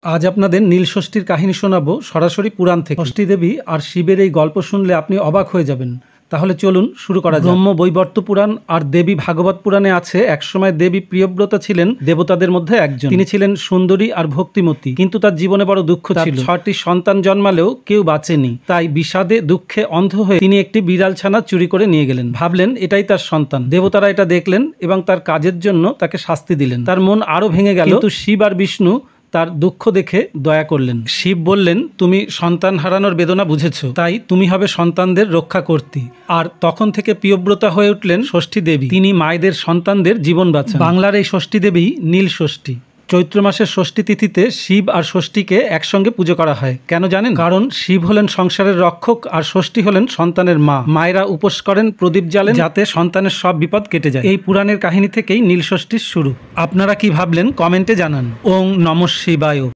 আজ আপনাদের নীলষষ্ঠীর কাহিনী শোনাবো সরাসরি পুরাণ থেকে। ষষ্ঠী দেবী আর শিবের এই গল্প শুনলে আপনি অবাক হয়ে যাবেন। তাহলে চলুন শুরু করা যাক। ব্রহ্ম বৈবর্ত পুরাণ আর দেবী ভাগবত পুরাণে আছে, একসময় দেবী প্রিয়ব্রতা ছিলেন দেবতাদের মধ্যে একজন। তিনি ছিলেন সুন্দরী আর ভক্তিমতী, কিন্তু তার জীবনে বড় দুঃখ ছিল। 6টি সন্তান জন্মালেও কেউ বাঁচেনি। তাই বিষাদে দুঃখে অন্ধ হয়ে তিনি একটি বিড়াল ছানা চুরি করে নিয়ে গেলেন। ভাবলেন এটাই তার সন্তান। দেবতারা এটা দেখলেন এবং তার কাজের জন্য তাকে শাস্তি দিলেন। তার মন আরো ভেঙে গেল, কিন্তু শিব আর বিষ্ণু তার দুঃখ দেখে দয়া করলেন। শিব বললেন, তুমি সন্তান হারানোর বেদনা বুঝেছো, তাই তুমি হবে সন্তানদের রক্ষা কর্ত্রী। আর তখন থেকে প্রিয়ব্রতা হয়ে উঠলেন ষষ্ঠী দেবী। তিনি মায়েদের সন্তানদের জীবন বাঁচান। বাংলার এই ষষ্ঠী দেবী নীল ষষ্ঠী। চৈত্র মাসের ষষ্ঠী তিথিতে শিব আর ষষ্ঠীকে একসঙ্গে পুজো করা হয়। কেন জানেন? কারণ শিব হলেন সংসারের রক্ষক আর ষষ্ঠী হলেন সন্তানের মা। মায়েরা উপোস করেন, প্রদীপ জ্বালেন, যাতে সন্তানের সব বিপদ কেটে যায়। এই পুরাণের কাহিনী থেকেই নীল ষষ্ঠীর শুরু। আপনারা কি ভাবলেন কমেন্টে জানান। ওং নমঃ শিবায়।